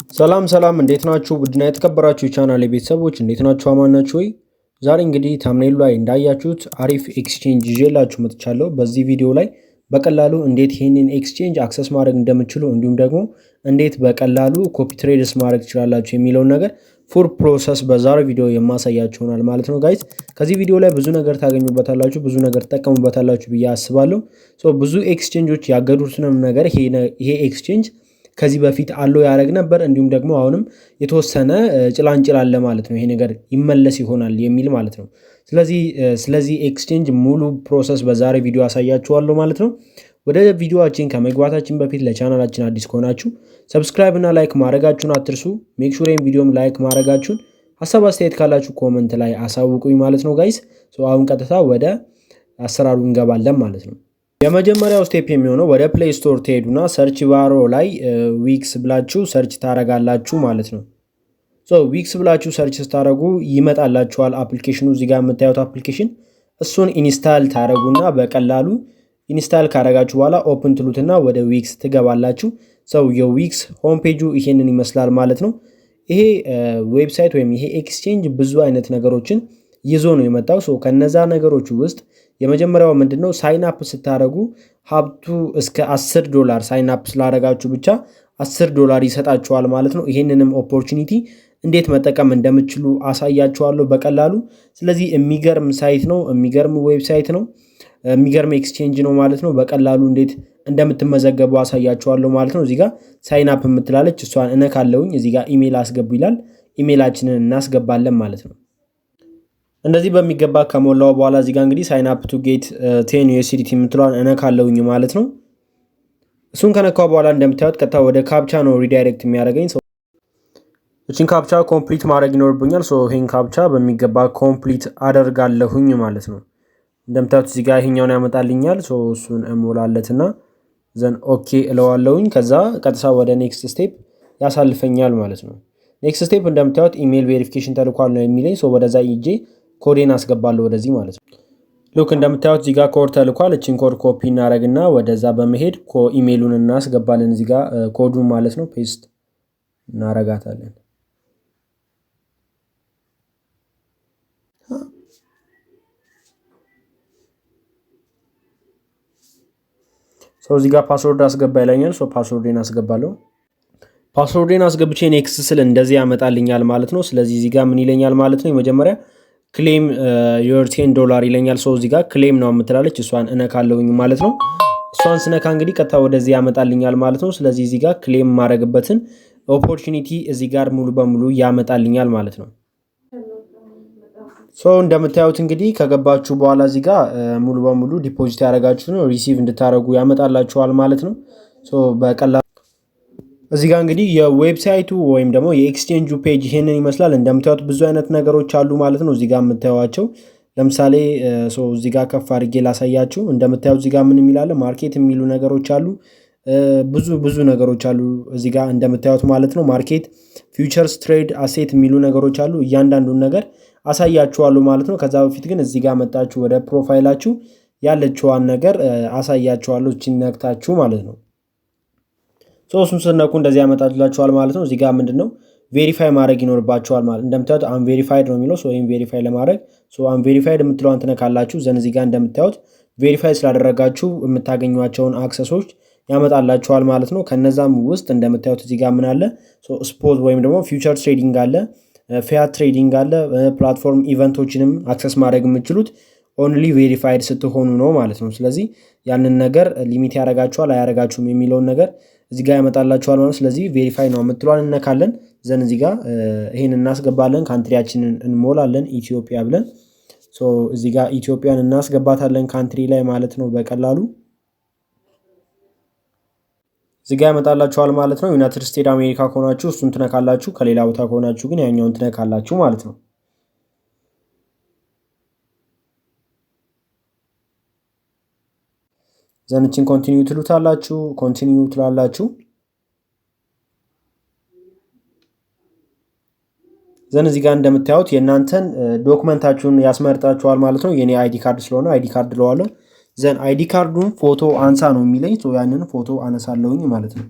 ሰላም እንዴት ናችሁ? ቡድና የተከበራችሁ ቻናል ቤተሰቦች እንዴት ናችሁ? አማን ናችሁ ወይ? ዛሬ እንግዲህ ታምኔሉ ላይ እንዳያችሁት አሪፍ ኤክስቼንጅ ይዤላችሁ መጥቻለሁ። በዚህ ቪዲዮ ላይ በቀላሉ እንዴት ይህንን ኤክስቼንጅ አክሰስ ማድረግ እንደምትችሉ እንዲሁም ደግሞ እንዴት በቀላሉ ኮፒ ትሬድስ ማድረግ ትችላላችሁ የሚለውን ነገር ፉል ፕሮሰስ በዛሬው ቪዲዮ የማሳያችሁ ይሆናል ማለት ነው ጋይስ። ከዚህ ቪዲዮ ላይ ብዙ ነገር ታገኙበታላችሁ፣ ብዙ ነገር ትጠቀሙበታላችሁ ብዬ አስባለሁ። ብዙ ኤክስቼንጆች ያገዱትንም ነገር ይሄ ኤክስቼንጅ ከዚህ በፊት አለው ያደረግ ነበር፣ እንዲሁም ደግሞ አሁንም የተወሰነ ጭላንጭል አለ ማለት ነው። ይሄ ነገር ይመለስ ይሆናል የሚል ማለት ነው። ስለዚህ ኤክስቼንጅ ሙሉ ፕሮሰስ በዛሬ ቪዲዮ አሳያችኋለሁ ማለት ነው። ወደ ቪዲዮአችን ከመግባታችን በፊት ለቻናላችን አዲስ ከሆናችሁ ሰብስክራይብ እና ላይክ ማድረጋችሁን አትርሱ። ሜክ ሹር ቪዲዮም ላይክ ማድረጋችሁን፣ ሀሳብ አስተያየት ካላችሁ ኮመንት ላይ አሳውቁኝ ማለት ነው ጋይስ። አሁን ቀጥታ ወደ አሰራሩ እንገባለን ማለት ነው። የመጀመሪያው ስቴፕ የሚሆነው ወደ ፕሌይ ስቶር ትሄዱና ሰርች ባሮ ላይ ዊክስ ብላችሁ ሰርች ታረጋላችሁ ማለት ነው። ዊክስ ብላችሁ ሰርች ስታረጉ ይመጣላችኋል አፕሊኬሽኑ። እዚህ ጋር የምታዩት አፕሊኬሽን እሱን ኢንስታል ታረጉና በቀላሉ ኢንስታል ካረጋችሁ በኋላ ኦፕን ትሉትና ወደ ዊክስ ትገባላችሁ። የዊክስ ሆም ፔጁ ይሄንን ይመስላል ማለት ነው። ይሄ ዌብሳይት ወይም ይሄ ኤክስቼንጅ ብዙ አይነት ነገሮችን ይዞ ነው የመጣው። ከነዛ ነገሮች ውስጥ የመጀመሪያው ምንድነው? ሳይን አፕ ስታረጉ ሀብቱ እስከ $10 ሳይን አፕ ስላረጋችሁ ብቻ $10 ይሰጣችኋል ማለት ነው። ይሄንንም ኦፖርቹኒቲ እንዴት መጠቀም እንደምትችሉ አሳያችኋለሁ በቀላሉ። ስለዚህ የሚገርም ሳይት ነው፣ የሚገርም ዌብሳይት ነው፣ የሚገርም ኤክስቼንጅ ነው ማለት ነው። በቀላሉ እንዴት እንደምትመዘገቡ አሳያችኋለሁ ማለት ነው። እዚጋ ሳይን አፕ የምትላለች እሷን እነካለሁኝ። እዚጋ ኢሜል አስገቡ ይላል። ኢሜላችንን እናስገባለን ማለት ነው። እንደዚህ በሚገባ ከሞላው በኋላ እዚህ ጋር እንግዲህ ሳይን አፕ ቱ ጌት 10 USDT የምትለዋን እነካለሁኝ ማለት ነው። እሱን ከነካው በኋላ እንደምታዩት ቀጥታ ወደ ካፕቻ ነው ሪዳይሬክት የሚያደርገኝ። እቺን ካፕቻ ኮምፕሊት ማድረግ ይኖርብኛል። ይሄን ካፕቻ በሚገባ ኮምፕሊት አደርጋለሁኝ ማለት ነው። እንደምታዩት እዚህ ጋር ይሄኛውን ያመጣልኛል። እሱን እሞላለትና ዘን ኦኬ እለዋለሁኝ። ከዛ ቀጥታ ወደ ኔክስት ስቴፕ ያሳልፈኛል ማለት ነው። ኔክስት ስቴፕ እንደምታዩት ኢሜል ቬሪፊኬሽን ተልኳል ነው የሚለኝ። ወደዛ ይጄ ኮዴን አስገባለሁ ወደዚህ ማለት ነው። ሉክ እንደምታዩት እዚህ ጋር ኮድ ተልኳል። እቺን ኮድ ኮፒ እናደርግና ወደዛ በመሄድ ኢሜሉን እናስገባለን። እዚህ ጋር ኮዱን ማለት ነው ፔስት እናረጋታለን። እዚህ ጋር ፓስወርድ አስገባ ይለኛል። ፓስወርዴን አስገባለሁ። ፓስወርዴን አስገብቼ ኔክስት ስል እንደዚህ ያመጣልኛል ማለት ነው። ስለዚህ እዚህ ጋር ምን ይለኛል ማለት ነው? የመጀመሪያ ክሌም ዮር $10 ይለኛል። እዚህ ጋር ክሌም ነው የምትላለች እሷን እነካለሁኝ ማለት ነው። እሷን ስነካ እንግዲህ ቀጥታ ወደዚህ ያመጣልኛል ማለት ነው። ስለዚህ እዚህ ጋር ክሌም ማድረግበትን ኦፖርቹኒቲ እዚህ ጋር ሙሉ በሙሉ ያመጣልኛል ማለት ነው። እንደምታዩት እንግዲህ ከገባችሁ በኋላ እዚህ ጋር ሙሉ በሙሉ ዲፖዚት ያደረጋችሁ ነው ሪሲቭ እንድታደርጉ ያመጣላችኋል ማለት ነው። በቀላሉ እዚህ ጋር እንግዲህ የዌብሳይቱ ወይም ደግሞ የኤክስቼንጁ ፔጅ ይሄንን ይመስላል። እንደምታዩት ብዙ አይነት ነገሮች አሉ ማለት ነው። እዚህ ጋር የምታዩዋቸው ለምሳሌ እዚህ ጋር ከፍ አድርጌ ላሳያችሁ። እንደምታዩት እዚህ ጋር ምን የሚላለ ማርኬት የሚሉ ነገሮች አሉ። ብዙ ነገሮች አሉ እዚህ ጋር እንደምታዩት ማለት ነው። ማርኬት፣ ፊውቸርስ፣ ትሬድ፣ አሴት የሚሉ ነገሮች አሉ። እያንዳንዱን ነገር አሳያችኋለሁ ማለት ነው። ከዛ በፊት ግን እዚህ ጋር መጣችሁ ወደ ፕሮፋይላችሁ ያለችዋን ነገር አሳያችኋለሁ። እቺን ነክታችሁ ማለት ነው። እሱን ስነኩ እንደዚህ ያመጣላችኋል ማለት ነው። እዚህ ጋር ምንድነው ቬሪፋይ ማድረግ ይኖርባችኋል ማለት እንደምታዩት አንቬሪፋይድ ነው የሚለው። ይሄን ቬሪፋይ ለማድረግ አንቬሪፋይድ የምትለዋን ትነካላችሁ። ዘን እዚህ ጋር እንደምታዩት ቬሪፋይ ስላደረጋችሁ የምታገኟቸውን አክሰሶች ያመጣላችኋል ማለት ነው። ከነዛም ውስጥ እንደምታዩት እዚህ ጋር ምን አለ? ስፖት ወይም ደግሞ ፊውቸር ትሬዲንግ አለ፣ ፊያት ትሬዲንግ አለ። ፕላትፎርም ኢቨንቶችንም አክሰስ ማድረግ የምትችሉት ኦንሊ ቬሪፋይድ ስትሆኑ ነው ማለት ነው። ስለዚህ ያንን ነገር ሊሚት ያደርጋችኋል አያደርጋችሁም የሚለውን ነገር እዚህ ጋር ያመጣላችኋል ማለት ነው። ስለዚህ ቬሪፋይ ነው የምትሏን እነካለን። ዘን እዚህ ጋር ይሄን እናስገባለን። ካንትሪያችንን እንሞላለን ኢትዮጵያ ብለን። እዚህ ጋር ኢትዮጵያን እናስገባታለን ካንትሪ ላይ ማለት ነው በቀላሉ እዚህ ጋር ያመጣላችኋል ማለት ነው። ዩናይትድ ስቴትስ አሜሪካ ከሆናችሁ እሱን ትነካላችሁ። ከሌላ ቦታ ከሆናችሁ ግን ያኛውን ትነካላችሁ ማለት ነው። ዘንችን ኮንቲኒዩ ትሉታላችሁ። ኮንቲኒዩ ትላላችሁ። ዘን እዚህ ጋር እንደምታዩት የእናንተን ዶክመንታችሁን ያስመርጣችኋል ማለት ነው። የኔ አይዲ ካርድ ስለሆነ አይዲ ካርድ ለዋለሁ። ዘን አይዲ ካርዱን ፎቶ አንሳ ነው የሚለኝ። ያንን ፎቶ አነሳለሁኝ ማለት ነው።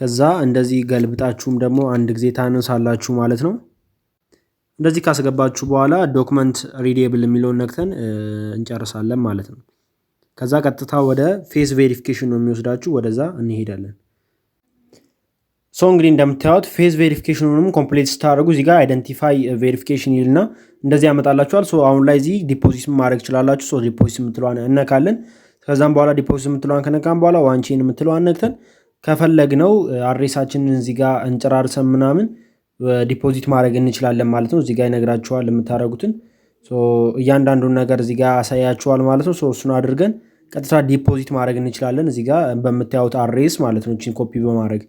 ከዛ እንደዚህ ገልብጣችሁም ደግሞ አንድ ጊዜ ታነሳላችሁ ማለት ነው። እንደዚህ ካስገባችሁ በኋላ ዶክመንት ሪዴብል የሚለውን ነክተን እንጨርሳለን ማለት ነው። ከዛ ቀጥታ ወደ ፌስ ቬሪፊኬሽን ነው የሚወስዳችሁ፣ ወደዛ እንሄዳለን። ሶ እንግዲህ እንደምታዩት ፌስ ቬሪፊኬሽኑንም ኮምፕሌት ስታደርጉ እዚህ ጋር አይደንቲፋይ ቬሪፊኬሽን ይልና እንደዚህ ያመጣላችኋል። ሶ አሁን ላይ እዚህ ዲፖዚት ማድረግ ትችላላችሁ። ሶ ዲፖዚት የምትለዋን እነካለን። ከዛም በኋላ ዲፖዚት የምትለዋን ከነካም በኋላ ዋንቼን የምትለዋን ነክተን ከፈለግነው አድሬሳችንን እዚህ ጋር እንጨራርሰን ምናምን ዲፖዚት ማድረግ እንችላለን ማለት ነው። እዚህ ጋር ይነግራችኋል የምታደርጉትን። እያንዳንዱን ነገር እዚህ ጋር ያሳያችኋል ማለት ነው። እሱን አድርገን ቀጥታ ዲፖዚት ማድረግ እንችላለን እዚህ ጋር በምታዩት አድሬስ ማለት ነው፣ እቺን ኮፒ በማድረግ።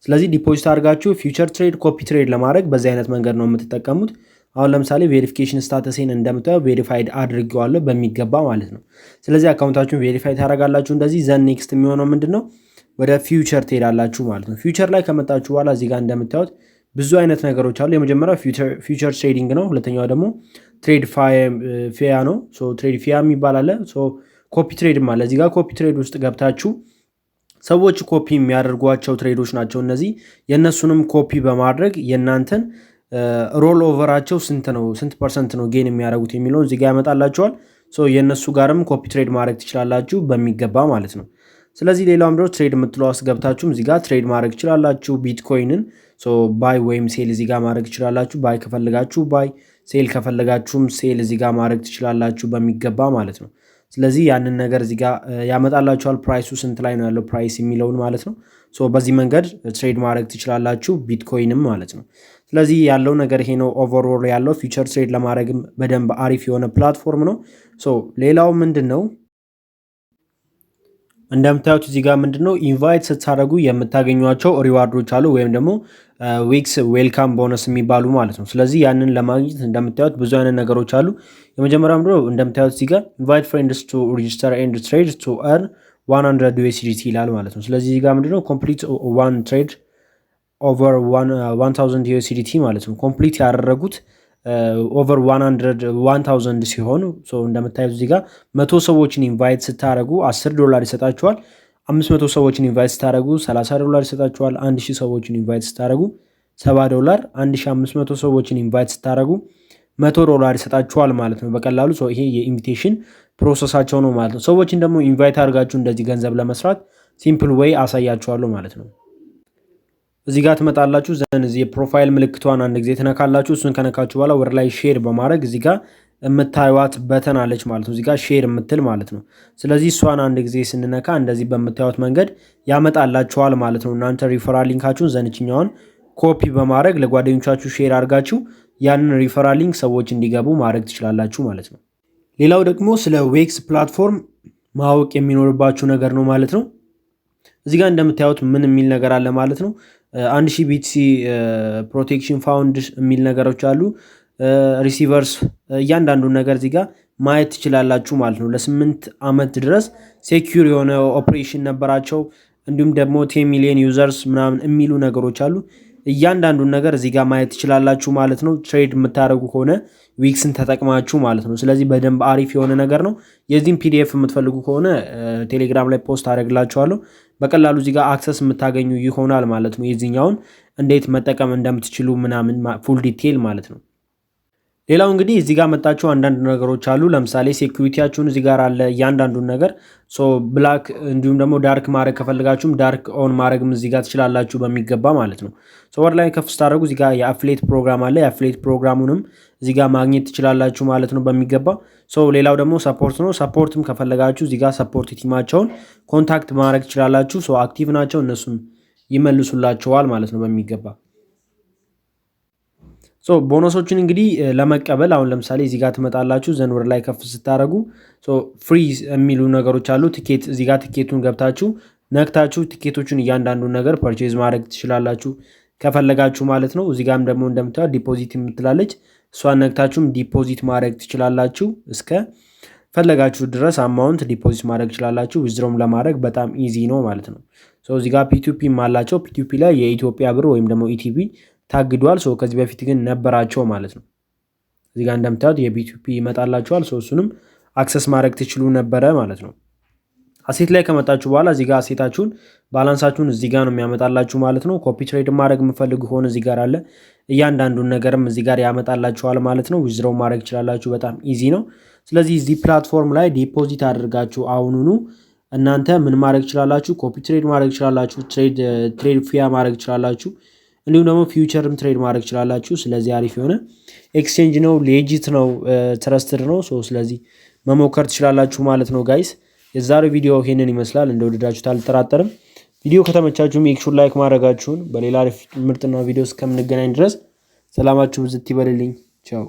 ስለዚህ ዲፖዚት አድርጋችሁ ፊውቸር ትሬድ፣ ኮፒ ትሬድ ለማድረግ በዚህ አይነት መንገድ ነው የምትጠቀሙት። አሁን ለምሳሌ ቬሪፊኬሽን ስታተሴን እንደምታየው ቬሪፋይድ አድርጌዋለሁ በሚገባ ማለት ነው። ስለዚህ አካውንታችሁን ቬሪፋይ ታደርጋላችሁ እንደዚህ። ዘን ኔክስት የሚሆነው ምንድን ነው? ወደ ፊውቸር ትሄዳላችሁ ማለት ነው። ፊውቸር ላይ ከመጣችሁ በኋላ እዚህ ጋር እንደምታዩት ብዙ አይነት ነገሮች አሉ። የመጀመሪያው ፊውቸር ትሬዲንግ ነው። ሁለተኛው ደግሞ ትሬድ ፊያ ነው። ትሬድ ፊያ የሚባል አለ። ኮፒ ትሬድም አለ። እዚህ ጋር ኮፒ ትሬድ ውስጥ ገብታችሁ ሰዎች ኮፒ የሚያደርጓቸው ትሬዶች ናቸው እነዚህ። የእነሱንም ኮፒ በማድረግ የእናንተን ሮል ኦቨራቸው ስንት ፐርሰንት ነው ጌን የሚያደርጉት የሚለውን እዚህ ጋር ያመጣላችኋል። የእነሱ ጋርም ኮፒ ትሬድ ማድረግ ትችላላችሁ በሚገባ ማለት ነው። ስለዚህ ሌላውም ደግሞ ትሬድ የምትለው አስገብታችሁም እዚህ ጋር ትሬድ ማድረግ ትችላላችሁ። ቢትኮይንን ባይ ወይም ሴል እዚህ ጋር ማድረግ ትችላላችሁ። ባይ ከፈለጋችሁ ባይ፣ ሴል ከፈለጋችሁም ሴል እዚህ ጋር ማድረግ ትችላላችሁ በሚገባ ማለት ነው። ስለዚህ ያንን ነገር እዚህ ጋር ያመጣላችኋል። ፕራይሱ ስንት ላይ ነው ያለው ፕራይስ የሚለውን ማለት ነው። በዚህ መንገድ ትሬድ ማድረግ ትችላላችሁ ቢትኮይንም ማለት ነው። ስለዚህ ያለው ነገር ይሄ ነው። ኦቨርኦል ያለው ፊውቸር ትሬድ ለማድረግም በደንብ አሪፍ የሆነ ፕላትፎርም ነው። ሌላው ምንድን ነው እንደምታዩት እዚህ ጋር ምንድነው ኢንቫይት ስታደርጉ የምታገኟቸው ሪዋርዶች አሉ፣ ወይም ደግሞ ዊክስ ዌልካም ቦነስ የሚባሉ ማለት ነው። ስለዚህ ያንን ለማግኘት እንደምታዩት ብዙ አይነት ነገሮች አሉ። የመጀመሪያው ምንድነው እንደምታዩት እዚህ ጋር ኢንቫይት ፍሬንድስ ቱ ሬጂስተር ኤንድ ትሬድ ቱ ኤርን 100 USDT ይላል ማለት ነው። ስለዚህ እዚህ ጋር ምንድነው ኮምፕሊት ዋን ትሬድ ኦቨር 1000 USDT ማለት ነው። ኮምፕሊት ያደረጉት ኦቨር 1000 ሲሆኑ እንደምታዩት እዚህ ጋር 100 ሰዎችን ኢንቫይት ስታደረጉ $10 ይሰጣችኋል። 500 ሰዎችን ኢንቫይት ስታደረጉ $30 ይሰጣችኋል። 1000 ሰዎችን ኢንቫይት ስታደረጉ $70፣ 1500 ሰዎችን ኢንቫይት ስታደረጉ $100 ይሰጣችኋል ማለት ነው በቀላሉ። ይሄ የኢንቪቴሽን ፕሮሰሳቸው ነው ማለት ነው። ሰዎችን ደግሞ ኢንቫይት አድርጋችሁ እንደዚህ ገንዘብ ለመስራት ሲምፕል ዌይ አሳያችኋለሁ ማለት ነው። እዚህ ጋር ትመጣላችሁ። ዘን እዚህ የፕሮፋይል ምልክቷን አንድ ጊዜ ትነካላችሁ። እሱን ከነካችሁ በኋላ ወደ ላይ ሼር በማድረግ እዚህ ጋር የምታዩት በተን አለች ማለት ነው። እዚህ ጋር ሼር የምትል ማለት ነው። ስለዚህ እሷን አንድ ጊዜ ስንነካ እንደዚህ በምታዩት መንገድ ያመጣላችኋል ማለት ነው። እናንተ ሪፈራል ሊንካችሁን ዘንችኛውን ኮፒ በማድረግ ለጓደኞቻችሁ ሼር አድርጋችሁ ያንን ሪፈራል ሊንክ ሰዎች እንዲገቡ ማድረግ ትችላላችሁ ማለት ነው። ሌላው ደግሞ ስለ ዌክስ ፕላትፎርም ማወቅ የሚኖርባችሁ ነገር ነው ማለት ነው። እዚህ ጋር እንደምታዩት ምን የሚል ነገር አለ ማለት ነው። 1000 BTC ፕሮቴክሽን ፋውንድ የሚል ነገሮች አሉ። ሪሲቨርስ እያንዳንዱን ነገር እዚህ ጋር ማየት ትችላላችሁ ማለት ነው። ለ8 ዓመት ድረስ ሴኪዩር የሆነ ኦፕሬሽን ነበራቸው። እንዲሁም ደግሞ 10 ሚሊዮን ዩዘርስ ምናምን የሚሉ ነገሮች አሉ። እያንዳንዱን ነገር እዚህ ጋር ማየት ትችላላችሁ ማለት ነው። ትሬድ የምታደርጉ ከሆነ ዊክስን ተጠቅማችሁ ማለት ነው። ስለዚህ በደንብ አሪፍ የሆነ ነገር ነው። የዚህም ፒዲኤፍ የምትፈልጉ ከሆነ ቴሌግራም ላይ ፖስት አደርግላችኋለሁ። በቀላሉ እዚህ ጋር አክሰስ የምታገኙ ይሆናል ማለት ነው። የዚህኛውን እንዴት መጠቀም እንደምትችሉ ምናምን ፉል ዲቴል ማለት ነው። ሌላው እንግዲህ እዚህ ጋር መጣችሁ አንዳንድ ነገሮች አሉ። ለምሳሌ ሴኩሪቲያችሁን እዚህ ጋር አለ እያንዳንዱን ነገር ብላክ እንዲሁም ደግሞ ዳርክ ማድረግ ከፈልጋችሁም ዳርክ ኦን ማድረግም እዚህ ጋር ትችላላችሁ በሚገባ ማለት ነው። ወደ ላይ ከፍ ስታደርጉ እዚህ ጋር የአፍሌት ፕሮግራም አለ። የአፍሌት ፕሮግራሙንም እዚህ ጋር ማግኘት ትችላላችሁ ማለት ነው በሚገባ። ሌላው ደግሞ ሰፖርት ነው። ሰፖርትም ከፈለጋችሁ እዚህ ጋር ሰፖርት ቲማቸውን ኮንታክት ማድረግ ትችላላችሁ። አክቲቭ ናቸው፣ እነሱም ይመልሱላችኋል ማለት ነው በሚገባ። ቦነሶችን እንግዲህ ለመቀበል አሁን ለምሳሌ እዚህ ጋር ትመጣላችሁ። ዘን ወደ ላይ ከፍ ስታደርጉ ፍሪ የሚሉ ነገሮች አሉ። ቲኬት እዚህ ጋር ቲኬቱን ገብታችሁ ነክታችሁ ቲኬቶቹን እያንዳንዱን ነገር ፐርቼዝ ማድረግ ትችላላችሁ ከፈለጋችሁ ማለት ነው። እዚህ ጋርም ደግሞ እንደምታዩት ዲፖዚት የምትላለች እሷን ነክታችሁም ዲፖዚት ማድረግ ትችላላችሁ። እስከ ፈለጋችሁ ድረስ አማውንት ዲፖዚት ማድረግ ትችላላችሁ። ዊዝድሮም ለማድረግ በጣም ኢዚ ነው ማለት ነው። እዚህ ጋር ፒቱፒም አላቸው። ፒቱፒ ላይ የኢትዮጵያ ብር ወይም ደግሞ ኢቲቪ ታግዷል። ከዚህ በፊት ግን ነበራቸው ማለት ነው። እዚህ ጋር እንደምታዩት የቢቲፒ ይመጣላቸዋል። እሱንም አክሰስ ማድረግ ትችሉ ነበረ ማለት ነው። አሴት ላይ ከመጣችሁ በኋላ እዚህ ጋር አሴታችሁን ባላንሳችሁን እዚህ ጋር ነው የሚያመጣላችሁ ማለት ነው። ኮፒ ትሬድ ማድረግ የምፈልጉ ሆነ እዚህ ጋር አለ። እያንዳንዱን ነገርም እዚህ ጋር ያመጣላችኋል ማለት ነው። ዊዝድሮው ማድረግ ትችላላችሁ። በጣም ኢዚ ነው። ስለዚህ እዚህ ፕላትፎርም ላይ ዲፖዚት አድርጋችሁ አሁኑኑ እናንተ ምን ማድረግ ትችላላችሁ? ኮፒ ትሬድ ማድረግ ትችላላችሁ። ትሬድ ፊያ ማድረግ ትችላላችሁ። እንዲሁም ደግሞ ፊውቸርም ትሬድ ማድረግ ትችላላችሁ። ስለዚህ አሪፍ የሆነ ኤክስቼንጅ ነው። ሌጂት ነው። ትረስትድ ነው። ስለዚህ መሞከር ትችላላችሁ ማለት ነው ጋይስ። የዛሬው ቪዲዮ ይሄንን ይመስላል። እንደወደዳችሁት አልጠራጠርም። ቪዲዮ ከተመቻችሁ ሜክ ሹር ላይክ ማድረጋችሁን። በሌላ ምርጥና ቪዲዮ እስከምንገናኝ ድረስ ሰላማችሁ ብዝት ይበልልኝ። ቻው